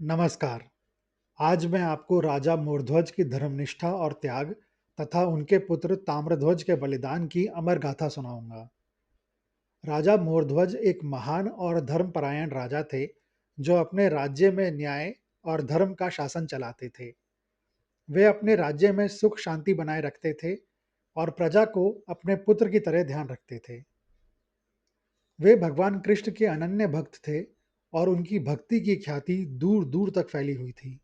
नमस्कार। आज मैं आपको राजा मूर्ध्वज की धर्मनिष्ठा और त्याग तथा उनके पुत्र ताम्रध्वज के बलिदान की अमर गाथा सुनाऊंगा। राजा मूर्ध्वज एक महान और धर्मपरायण राजा थे, जो अपने राज्य में न्याय और धर्म का शासन चलाते थे। वे अपने राज्य में सुख शांति बनाए रखते थे और प्रजा को अपने पुत्र की तरह ध्यान रखते थे। वे भगवान कृष्ण के अनन्य भक्त थे और उनकी भक्ति की ख्याति दूर दूर तक फैली हुई थी।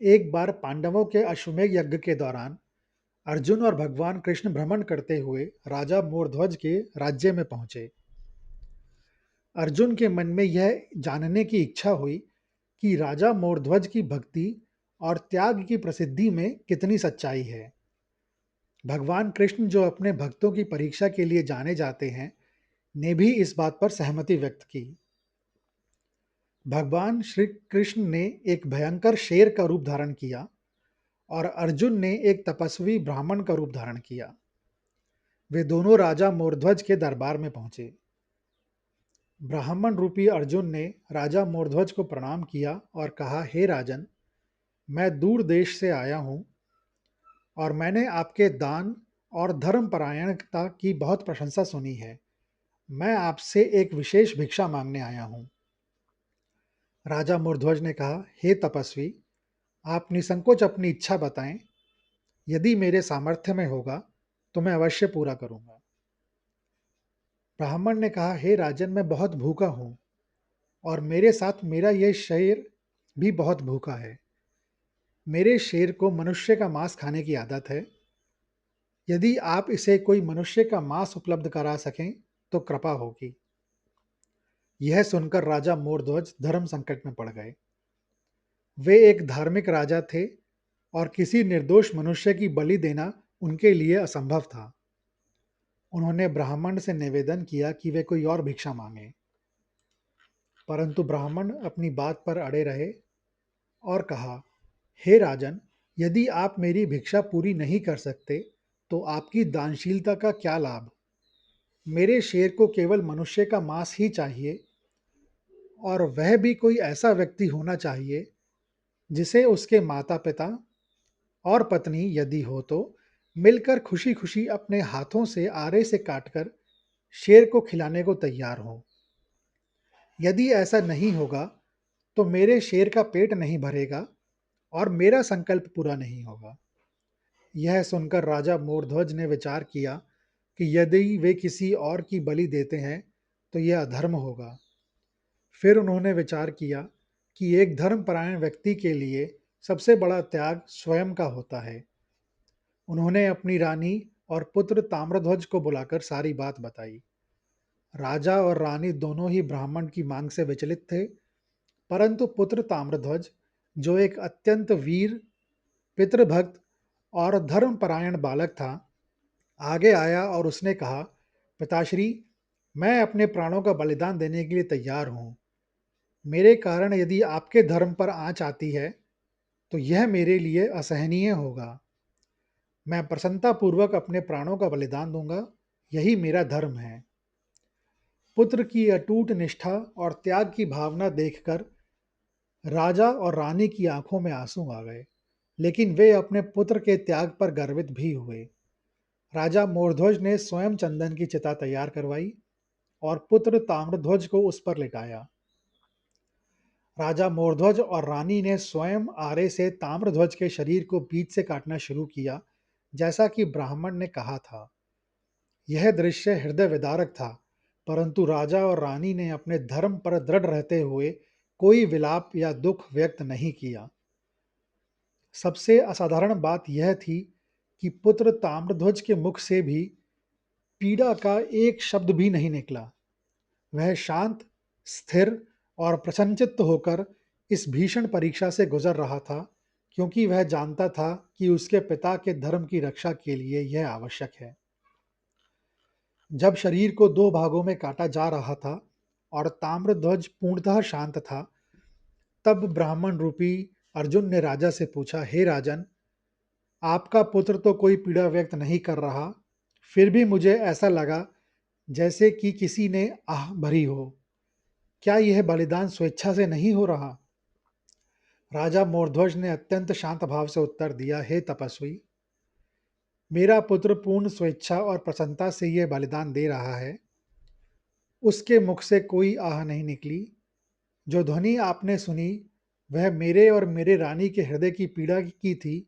एक बार पांडवों के अश्वमेध यज्ञ के दौरान अर्जुन और भगवान कृष्ण भ्रमण करते हुए राजा मूर्ध्वज के राज्य में पहुंचे। अर्जुन के मन में यह जानने की इच्छा हुई कि राजा मूर्ध्वज की भक्ति और त्याग की प्रसिद्धि में कितनी सच्चाई है। भगवान कृष्ण, जो अपने भक्तों की परीक्षा के लिए जाने जाते हैं, ने भी इस बात पर सहमति व्यक्त की। भगवान श्री कृष्ण ने एक भयंकर शेर का रूप धारण किया और अर्जुन ने एक तपस्वी ब्राह्मण का रूप धारण किया। वे दोनों राजा मूर्ध्वज के दरबार में पहुंचे। ब्राह्मण रूपी अर्जुन ने राजा मूर्ध्वज को प्रणाम किया और कहा, हे राजन, मैं दूर देश से आया हूं और मैंने आपके दान और धर्मपरायणता की बहुत प्रशंसा सुनी है। मैं आपसे एक विशेष भिक्षा मांगने आया हूं। राजा मूर्ध्वज ने कहा, हे तपस्वी, आप निसंकोच अपनी इच्छा बताएं। यदि मेरे सामर्थ्य में होगा तो मैं अवश्य पूरा करूंगा। ब्राह्मण ने कहा, हे राजन, मैं बहुत भूखा हूं और मेरे साथ मेरा यह शेर भी बहुत भूखा है। मेरे शेर को मनुष्य का मांस खाने की आदत है। यदि आप इसे कोई मनुष्य का मांस उपलब्ध करा सकें तो कृपा होगी। यह सुनकर राजा मूर्ध्वज धर्म संकट में पड़ गए। वे एक धार्मिक राजा थे और किसी निर्दोष मनुष्य की बलि देना उनके लिए असंभव था। उन्होंने ब्राह्मण से निवेदन किया कि वे कोई और भिक्षा मांगे, परंतु ब्राह्मण अपनी बात पर अड़े रहे और कहा, हे राजन, यदि आप मेरी भिक्षा पूरी नहीं कर सकते तो आपकी दानशीलता का क्या लाभ। मेरे शेर को केवल मनुष्य का मांस ही चाहिए, और वह भी कोई ऐसा व्यक्ति होना चाहिए जिसे उसके माता पिता और पत्नी, यदि हो तो, मिलकर खुशी खुशी अपने हाथों से आरे से काटकर शेर को खिलाने को तैयार हो। यदि ऐसा नहीं होगा तो मेरे शेर का पेट नहीं भरेगा और मेरा संकल्प पूरा नहीं होगा। यह सुनकर राजा मूर्ध्वज ने विचार किया कि यदि वे किसी और की बलि देते हैं तो यह अधर्म होगा। फिर उन्होंने विचार किया कि एक धर्मपरायण व्यक्ति के लिए सबसे बड़ा त्याग स्वयं का होता है। उन्होंने अपनी रानी और पुत्र ताम्रध्वज को बुलाकर सारी बात बताई। राजा और रानी दोनों ही ब्राह्मण की मांग से विचलित थे, परंतु पुत्र ताम्रध्वज, जो एक अत्यंत वीर, पितृभक्त और धर्मपरायण बालक था, आगे आया और उसने कहा, पिताश्री, मैं अपने प्राणों का बलिदान देने के लिए तैयार हूँ। मेरे कारण यदि आपके धर्म पर आँच आती है तो यह मेरे लिए असहनीय होगा। मैं प्रसन्नतापूर्वक अपने प्राणों का बलिदान दूंगा। यही मेरा धर्म है। पुत्र की अटूट निष्ठा और त्याग की भावना देखकर राजा और रानी की आंखों में आंसू आ गए, लेकिन वे अपने पुत्र के त्याग पर गर्वित भी हुए। राजा मूर्ध्वज ने स्वयं चंदन की चिता तैयार करवाई और पुत्र ताम्रध्वज को उस पर लिटाया। राजा मूर्ध्वज और रानी ने स्वयं आरे से ताम्रध्वज के शरीर को बीच से काटना शुरू किया, जैसा कि ब्राह्मण ने कहा था। यह दृश्य हृदय विदारक था, परंतु राजा और रानी ने अपने धर्म पर दृढ़ रहते हुए कोई विलाप या दुख व्यक्त नहीं किया। सबसे असाधारण बात यह थी कि पुत्र ताम्रध्वज के मुख से भी पीड़ा का एक शब्द भी नहीं निकला। वह शांत, स्थिर और प्रसन्नचित्त होकर इस भीषण परीक्षा से गुजर रहा था, क्योंकि वह जानता था कि उसके पिता के धर्म की रक्षा के लिए यह आवश्यक है। जब शरीर को दो भागों में काटा जा रहा था और ताम्रध्वज पूर्णतः शांत था, तब ब्राह्मण रूपी अर्जुन ने राजा से पूछा, हे राजन, आपका पुत्र तो कोई पीड़ा व्यक्त नहीं कर रहा, फिर भी मुझे ऐसा लगा जैसे कि किसी ने आह भरी हो। क्या यह बलिदान स्वेच्छा से नहीं हो रहा? राजा मोरध्वज ने अत्यंत शांत भाव से उत्तर दिया, हे तपस्वी, मेरा पुत्र पूर्ण स्वेच्छा और प्रसन्नता से ये बलिदान दे रहा है। उसके मुख से कोई आह नहीं निकली। जो ध्वनि आपने सुनी वह मेरे और मेरे रानी के हृदय की पीड़ा की थी,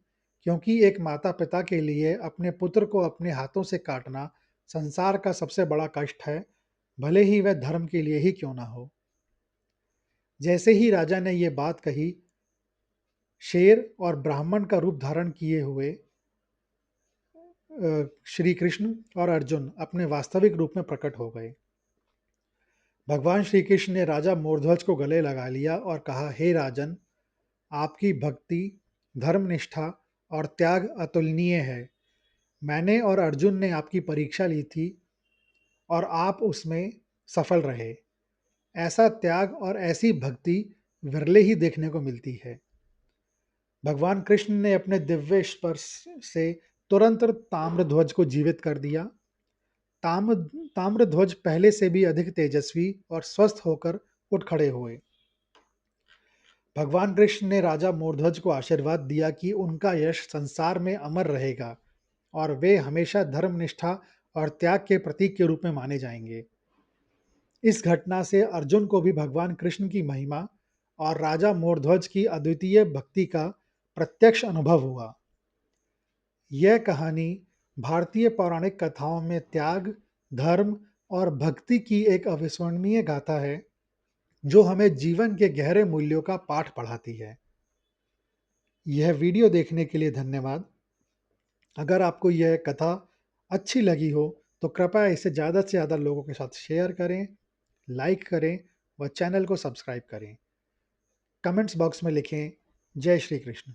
क्योंकि एक माता पिता के लिए अपने पुत्र को अपने हाथों से काटना संसार का सबसे बड़ा कष्ट है, भले ही वह धर्म के लिए ही क्यों ना हो। जैसे ही राजा ने ये बात कही, शेर और ब्राह्मण का रूप धारण किए हुए श्री कृष्ण और अर्जुन अपने वास्तविक रूप में प्रकट हो गए। भगवान श्री कृष्ण ने राजा मोरध्वज को गले लगा लिया और कहा, हे राजन, आपकी भक्ति, धर्मनिष्ठा और त्याग अतुलनीय है। मैंने और अर्जुन ने आपकी परीक्षा ली थी और आप उसमें सफल रहे। ऐसा त्याग और ऐसी भक्ति विरले ही देखने को मिलती है। भगवान कृष्ण ने अपने दिव्य स्पर्श से तुरंत ताम्रध्वज को जीवित कर दिया। ताम्रध्वज पहले से भी अधिक तेजस्वी और स्वस्थ होकर उठ खड़े हुए। भगवान कृष्ण ने राजा मोरध्वज को आशीर्वाद दिया कि उनका यश संसार में अमर रहेगा और वे हमेशा धर्मनिष्ठा और त्याग के प्रतीक के रूप में माने जाएंगे। इस घटना से अर्जुन को भी भगवान कृष्ण की महिमा और राजा मोरध्वज की अद्वितीय भक्ति का प्रत्यक्ष अनुभव हुआ। यह कहानी भारतीय पौराणिक कथाओं में त्याग, धर्म और भक्ति की एक अविस्मरणीय गाथा है, जो हमें जीवन के गहरे मूल्यों का पाठ पढ़ाती है। यह वीडियो देखने के लिए धन्यवाद। अगर आपको यह कथा अच्छी लगी हो तो कृपया इसे ज़्यादा से ज़्यादा लोगों के साथ शेयर करें, लाइक करें व चैनल को सब्सक्राइब करें। कमेंट्स बॉक्स में लिखें, जय श्री कृष्ण।